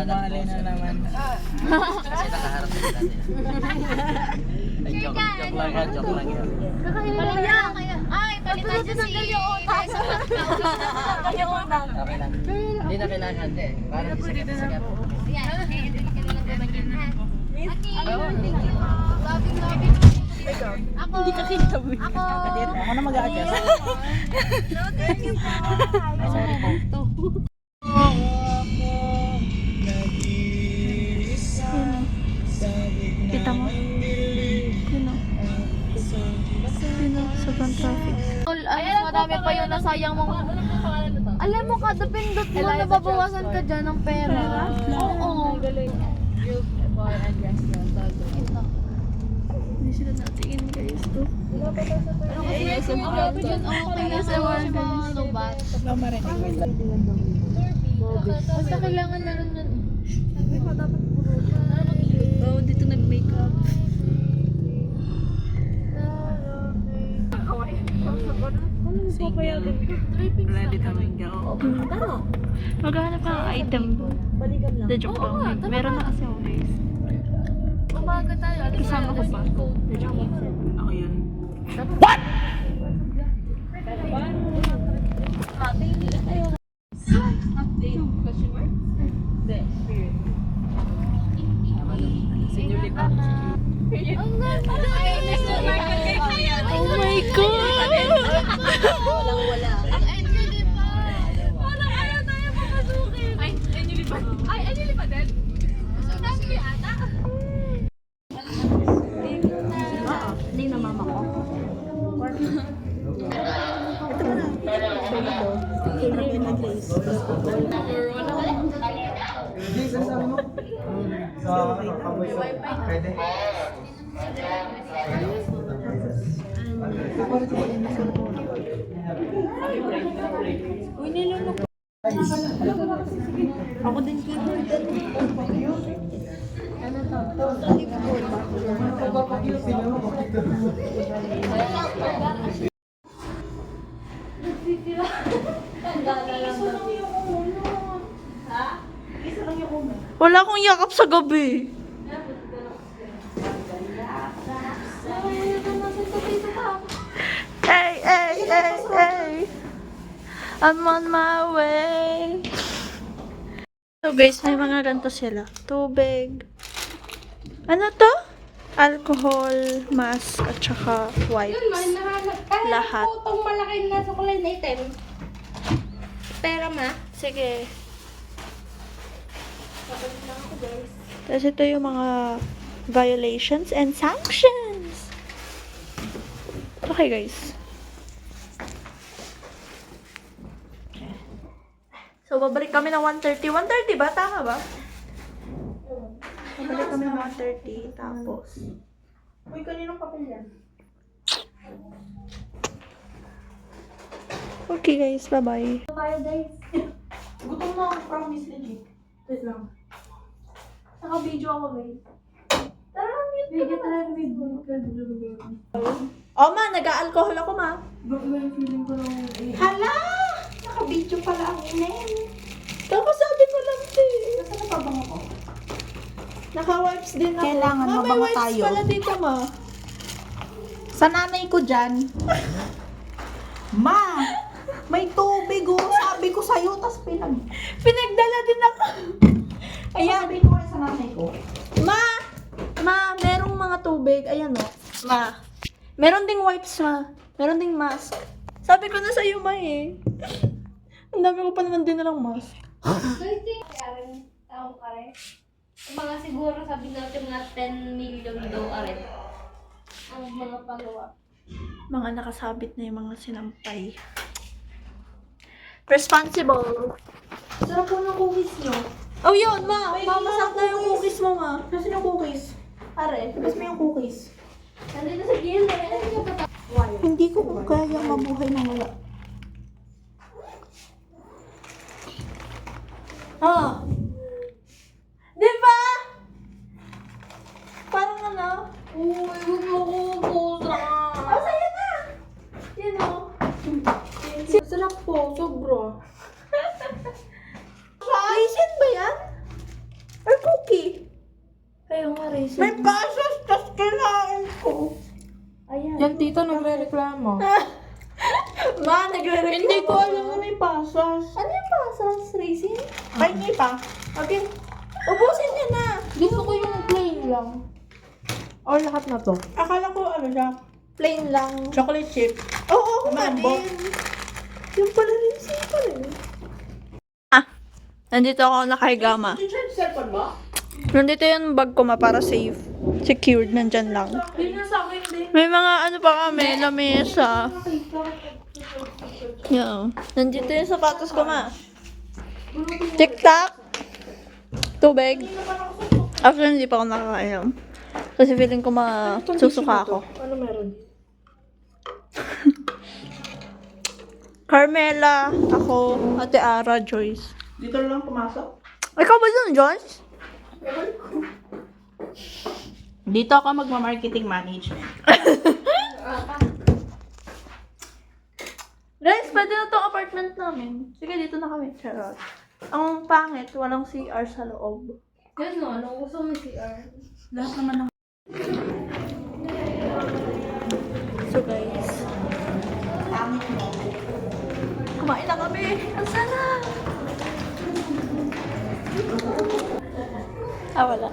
Mali na naman. Kasi nakaharap din natin. Ay, joke lang yan, joke lang yan. Ay, palitan niya si Ray sa Okay lang. Hindi na kailangan din. Parang sagat-sagat. Yan, hindi ka lang naman yan, ha? Ako. Hindi ka kintabi. Ako. Ako na mag-a-adjust. No, thank you po. Sorry po. Kita mo? Yun o. Yun o, sobrang traffic. Marami pa yun na sayang mong... Alam mo, kada pindot mo, nababawasan ka dyan ng pera. Oo. Hindi sila natingin guys. To. Pero kasi ASMR dyan, okay. ASMR sa mga lubat. No, marinig mo lang. Basta kailangan meron yun. Oh, dito nag-makeup. Single. Ready to mingle. Maghanap ka ng item. The joke lang. Meron na kasi ako guys. Umaga tayo. Kasama ko pa. The joke lang. Ako yun. Senior lipa. Ang ganda! Oh my God! Walang-wala. Ang Angeli pa! Parang ayaw tayo papasukin. Ay, Angeli pa. Ay, Angeli pa din? Sabi ata. Hindi na mama ko. Pwede. Ako din kito. Wala akong yakap sa gabi. Hey, hey, hey, hey. I'm on my way. So guys, may mga ganito sila. Tubig. Ano to? Alcohol, mask, at saka wipes. Lahat. Itong malaki na sa kulay na item. Pera ma. Sige. Tapos ito yung mga violations and sanctions. Okay guys. So, babalik kami ng 1:30. 1:30 ba? Tama ba? Babalik kami ng 1:30. Tapos... Uy, kaninong papel yan? Okay guys, bye-bye. Tayo guys. Gutom na ako, promise, legit. Wait lang. Naka-video ako guys. Tara, mute ka na. Oh ma, nag-a-alcohol ako ma. Feeling ko lang Hala! Naka-video pala ang inen. Tapos sabi ko lang Saan napabango ko? Naka-wipes din ako. Kailangan Ma, may mabango wipes tayo. pala dito ma. Sa nanay ko dyan. Ma! May tubig oh. Sabi ko sa'yo, tas Pinagdala din ako. Ayan. Sabi ko sa nanay ko. Ma! Ma, merong mga tubig. Ayan o. Ma. Meron ding wipes ma. Meron ding mask. Sabi ko na sa'yo ma eh. Ang dami ko pa naman din na lang mask. Guys, taong kare. Mga siguro sabi natin mga 10 million daw arit. Ang mga pagawa. Mga nakasabit na yung mga sinampay. Responsible. Sarap po ng cookies nyo. Oh yun ma. Mamasarap na yung cookies mo ma. Nasaan yung cookies? Pare. Tapos mo yung cookies. Nandito sa gilid. Hindi ko kaya mabuhay na wala. Ah. Di ba? Parang ano? Uy, huwag mo ko pusa. Oh, sa'yo na! Yan o. Sarap po, sobra. Raisin ba yan? Raisin. May pasas, tas kinain ko. Ayan. Yan, tito, nagre-reklamo. Ma, nagre-reklamo. Hindi ko alam na may pasas. Ano yung pasas? Raisin? Ay, hindi pa. Okay. Ubusin niya na. Gusto ko yung plain lang. Or lahat na to. Akala ko ano siya, Plain lang. chocolate chip. Oo, ako nga Malambot. din. Yung pala raisin pa rin. Nandito ako nakahiga, ma. Yung cellphone mo? Nandito yung bag ko, ma, para safe. Secured, nandyan lang. Yun yung sa akin din. May mga ano pa kami, lamesa. Yan. Nandito yung sapatos ko, ma. Tik-tak. Tubig. Actually, hindi pa ako nakakainom. Kasi feeling ko masusuka ako. Ano meron? Carmela, ako, Ate Ara, Joyce. Dito lang pumasok. Ikaw ba dun, Joyce? Dito ako magma-marketing management. Guys, pwede na tong apartment namin. Sige, dito na kami. Charot. Ang pangit, walang CR sa loob. Yan no, anong gusto mo CR? Lahat naman ng... So guys, Pangit mo. kumain na kami. Ang sarap! Wala.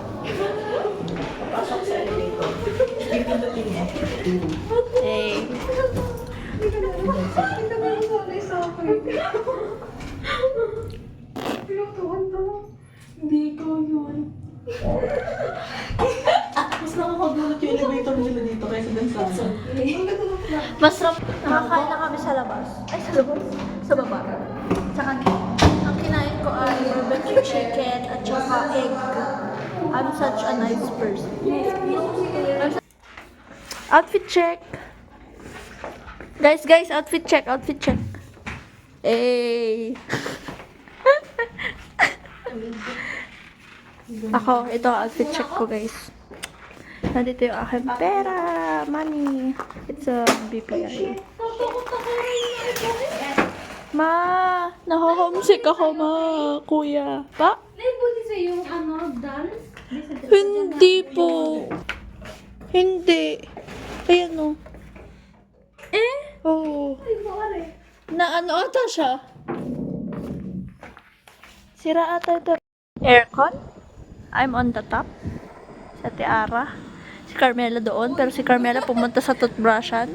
Pasok sa elevator. Pindutin mo. Hey. Hindi ko yun. Mas nakakagulat yung elevator nila dito kaysa dun sa ano. Masarap. Nakakain na kami sa labas. Ay, sa labas? Sa baba. Tsaka, ang kinain ko ay barbecue chicken at saka egg. I'm such a nice person. Outfit check. Guys, outfit check. Hey. Ako, ito outfit check ko, guys. Nandito yung aking pera, money. It's a BPI. Ma, naho-homesick ako, ma, kuya. Pa? Naibuli sa yung ano, dance? Hindi po. Hindi. Ayan o. Oo. Na ano ata siya? Sira ata ito. Aircon? I'm on the top. Si Ate Ara. Si Carmela doon. Pero si Carmela pumunta sa toothbrushan.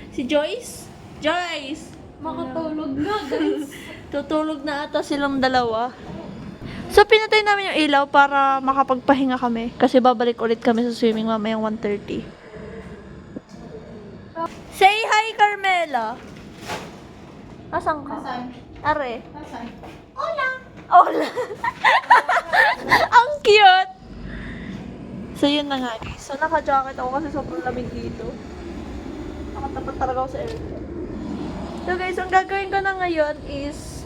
Si Joyce? Joyce! Makatulog na, guys. Tutulog na ata silang dalawa. So, pinatay namin yung ilaw para makapagpahinga kami. Kasi babalik ulit kami sa swimming mamayang 1:30. Say hi, Carmela! Asan ka? Are. Hola! Hola! Ang cute! So, yun na nga, guys. So, naka-jacket ako kasi sobrang lamig dito. Nakatapat talaga ako sa aircon. So, guys, ang gagawin ko na ngayon is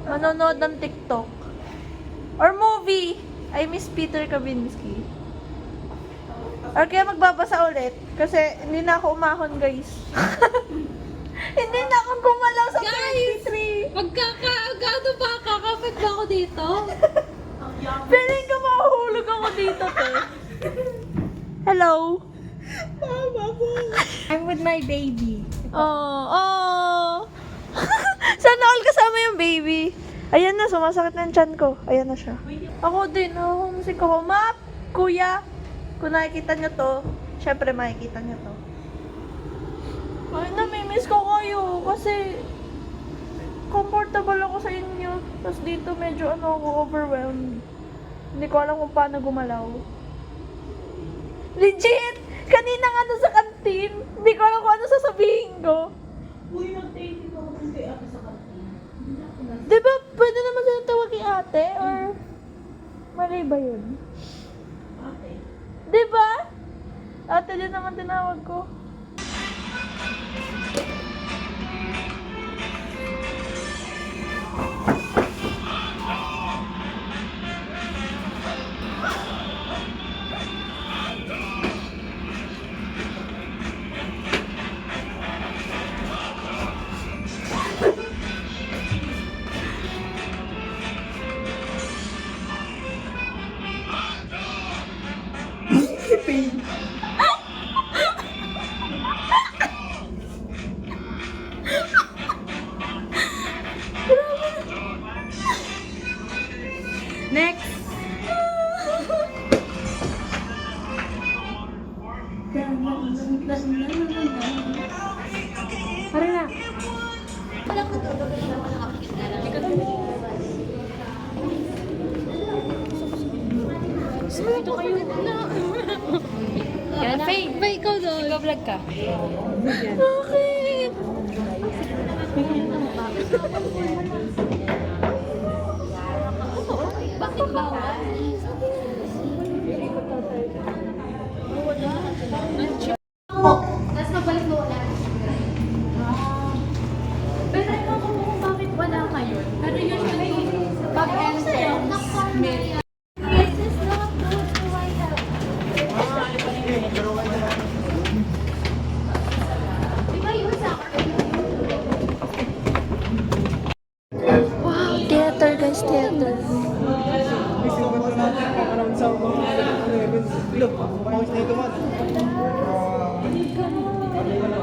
manonood ng TikTok. Or movie. I miss Peter Kavinsky. Or kaya magbabasa ulit. Kasi hindi na ako umahon, guys. Hindi na ako gumalaw sa 23. Magkakaagado ba? Kakapit ba ako dito? Feeling ko mahuhulog ako dito, te. Hello? I'm with my baby. Oh. Sana all kasama yung baby. Ayan na, sumasakit na yung tiyan ko. Ayan na siya. Ako din, homesick ako. Map, kuya, kung nakikita nyo to, syempre makikita nyo to. Ay, namimiss ko kayo kasi comfortable ako sa inyo. Tapos dito medyo ako overwhelmed. Hindi ko alam kung paano gumalaw. Legit! Kanina nga doon sa kantin, hindi ko alam kung ano sasabihin ko. Uy, mag-dating ako dun kay ate sa kantin. Diba, pwede naman sila tawagin ate? Or, mali ba yun? Ate. Diba? Ate din naman tinawag ko. prepaid. Next. Pare na. Yan, Faye. Faye, ikaw doon. Ikaw vlog ka. Bakit? Bakit bawal? Tapos mabalik mo wala. Pero ikaw kung bakit wala ngayon. Pero usually, pag entrance, may... This is not good to white out. Di ba yun sa akin? Wow, theater guys, theater.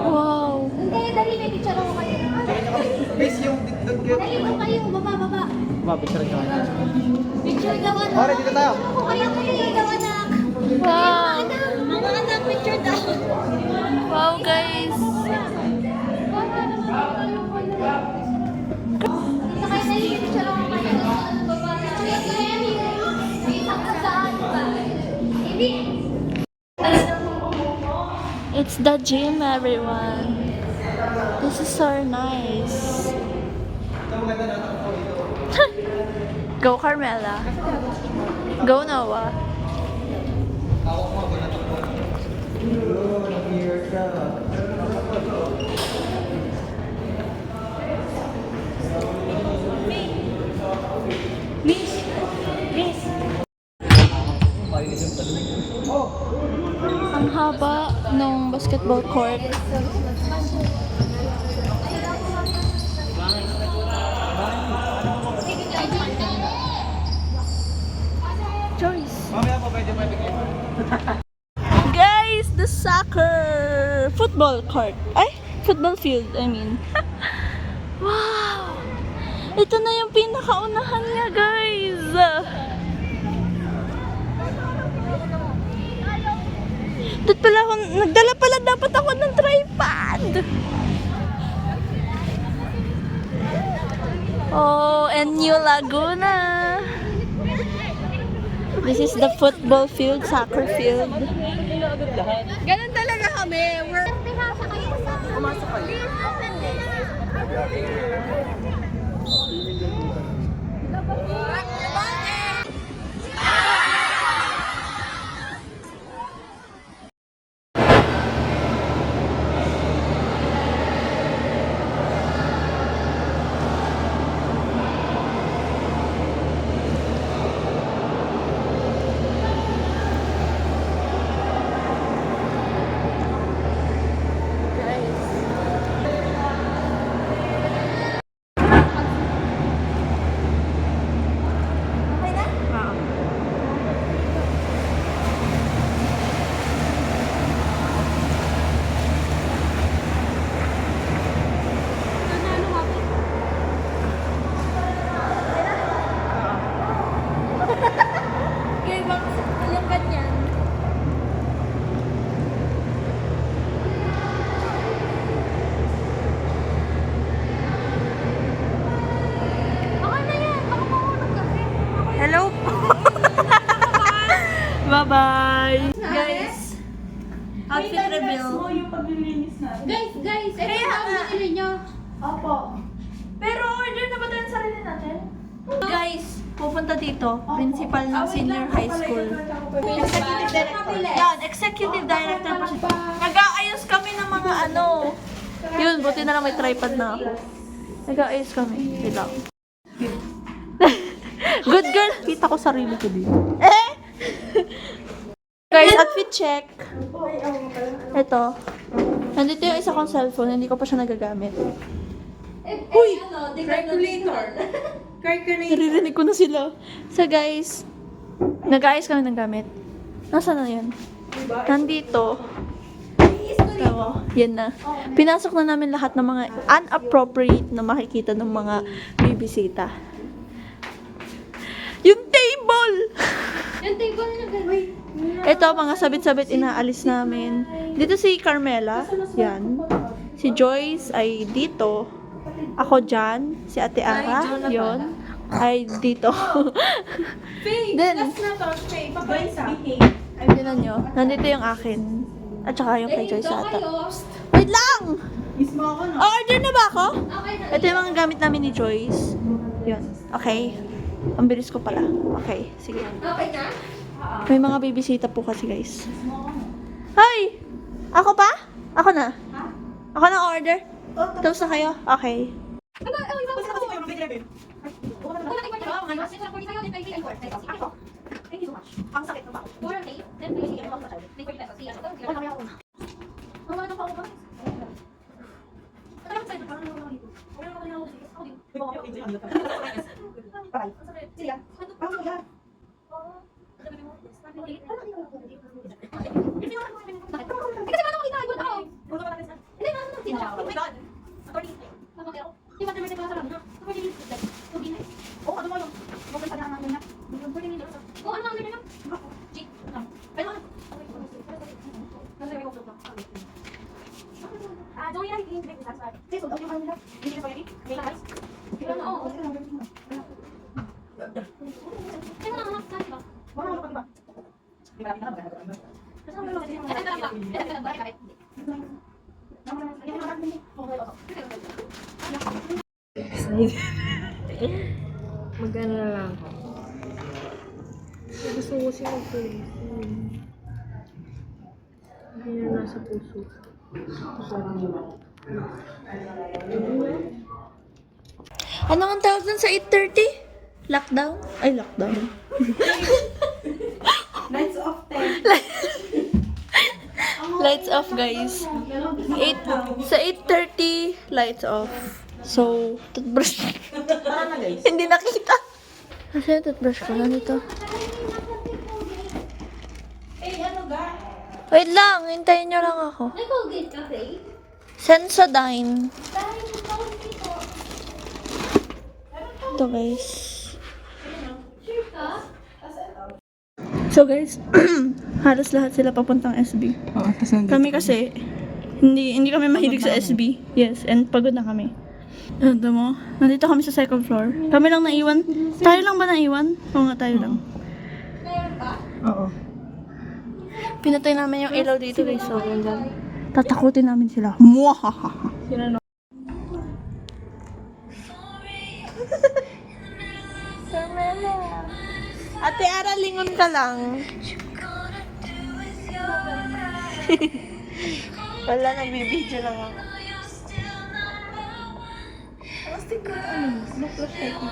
Wow. Hindi, dali may picture ako kayo. Dali mo kayo, baba. Mabicture ka. Picture daw anak. Pare, dito tayo. Ako kayo daw anak. Wow. Mga anak, picture daw. Wow guys. Dito kayo dali may picture ako kayo. Picture kayo. Isang kasaan ba? Hindi. It's the gym, everyone. This is so nice. Go Carmela. Go Noah. Ang haba ng basketball court. Joyce. Mamaya po pwede mo ibigay. Guys, the soccer football court. Ay, football field, I mean. Wow! Ito na yung pinakaunahan niya, guys. Dito pala ako, nagdala pala dapat ako ng tripod. Oh, and New Laguna. This is the football field, soccer field. Ganun talaga kami. We're... Pumasok kayo. Hello po. Bye-bye. Guys, outfit reveal. Guys, ito yung binili nyo. Opo. Pero order na ba tayo ng sarili natin? Guys, pupunta dito, principal ng senior high school. Executive director. Yan, executive director pa siya. Nag-aayos kami ng mga ano. Yun, buti na lang may tripod na ako. Nag-aayos kami. Wait lang. Good girl. Kita ko sarili ko dito. Eh! Guys, outfit check. Ito. Nandito yung isa kong cellphone. Hindi ko pa siya nagagamit. Uy! Calculator. Calculator. Naririnig ko na sila. So guys, nag-aayos kami ng gamit. Nasaan na yun? nandito. So, yan na. Pinasok na namin lahat ng mga unappropriate na makikita ng mga bibisita. Yung table! Yung table na gano'n. Ito, mga sabit-sabit inaalis namin. Dito si Carmela. Yan. Si Joyce ay dito. Ako dyan. Si Ate Ara. Yon. Ay dito. Then, tinan nyo. Nandito yung akin. At saka yung kay Joyce ata. Wait lang! Order na ba ako? Okay na. Ito yung mga gamit namin ni Joyce. Yun. Okay. Ang bilis ko pala. Okay. Sige. Okay na? May mga bibisita po kasi guys. Hoy! Ako pa? Ako na? Ako na order? Tapos na kayo? Okay. Ang sakit ng bako. Purang tape, then pwede yung mga masyado. May 40 pesos. Siya, ito, hindi ako na. Ang ano pa ako ba? Ano sa'yo? Parang ano dito? Wala naman ako dito. Ako dito. Sige yan. Parang ano yan? Kasi paano ko itago na ako? Hindi na, hindi na. Oh my God. Attorney. Di ba naman sa lang? Attorney. Oh, ano mo yun? Bakit pa na naman na? Oh, ano ang ganyan? Chick. Pero ano? Don't you like being satisfied? Yes, don't you want to be spaghetti? May rice? Oo. Kaya mo naman sa ba? Wala mo pa. Di ba na ba? Kasi ang lolo kasi yung bakit? Magana na lang ako. Gusto ko kasi mag-tulis. Hindi na nasa puso. Ano ang tawag dun sa 8:30? Lockdown? Ay, lockdown. Lights off 10. Lights off, guys. Sa 8:30, lights off. So, toothbrush. Hindi nakita. Kasi yung toothbrush ko nandito. Wait lang, hintayin nyo lang ako. May Colgate Cafe? Sensodyne. Dahil sa Colgate dito. Ito, guys. Sure ka? So, guys, halos lahat sila papuntang SB. Kami kasi, hindi kami mahilig sa SB. Yes, and pagod na kami. Ano mo? Nandito kami sa second floor. Kami lang naiwan. Tayo lang ba naiwan? Oo nga, tayo lang. Oo. Pinatay namin yung ilaw dito, guys. So, tatakutin namin sila. Muahaha. Carmela. Ate Ara, lingon ka lang. Wala, nagbibideo lang ako.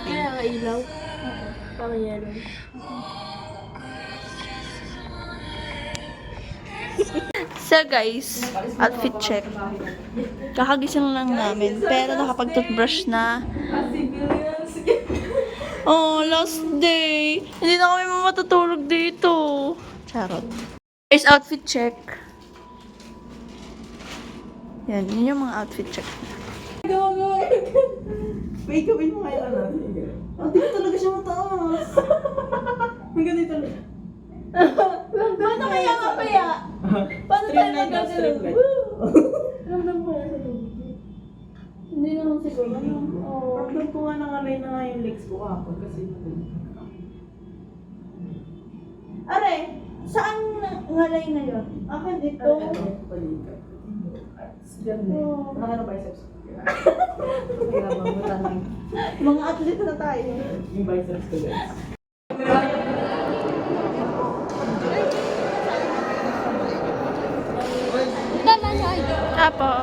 Kaya nga ilaw. Pang yellow. So guys, outfit check. Kakagising lang namin, pero nakapag-toothbrush na. Oh, last day. Hindi na kami matutulog dito. Charot. Guys, outfit check. Yan, yun yung mga outfit check. Wait, gawin mo kayo ano? Oh, di ba talaga siya mataas? Ang ganito talaga. Paano kaya mapaya? Paano tayo magagalaw? Ramdam ko na sa tubig. Hindi naman siguro. Ramdam ko nga nangalay na nga yung legs ko kapag kasi Are, saan ngalay na yun? Akin ito. balikat. Diyan na. Nakano biceps ko. Kaya mamutanang Mga athlete na tayo. yung biceps ko guys. Tama siya. Apo.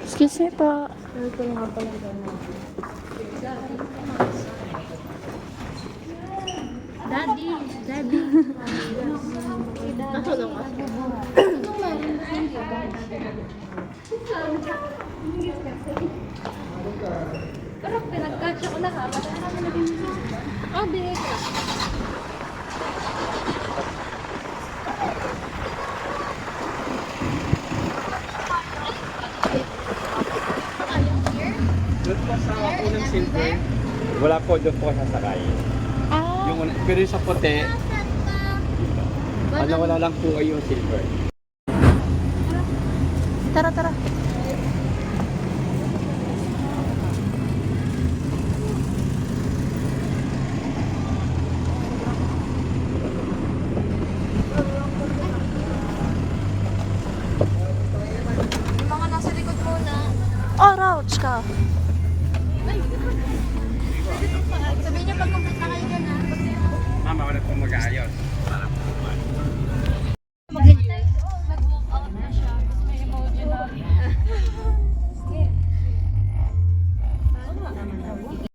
Excuse me po. Pero pinagkatsa ko na ha. Oh, binigay ko lang. Doon po sa unang silver, wala po doon po sasakay. Ah, Pero yung sa puti, wala lang po ay yung silver. tara, tara. Yung mga nasa likod muna. Oh, Rouch ka. Sabihin niyo pag complete na kayo dyan ha. Mama, wala pong mag-aayos.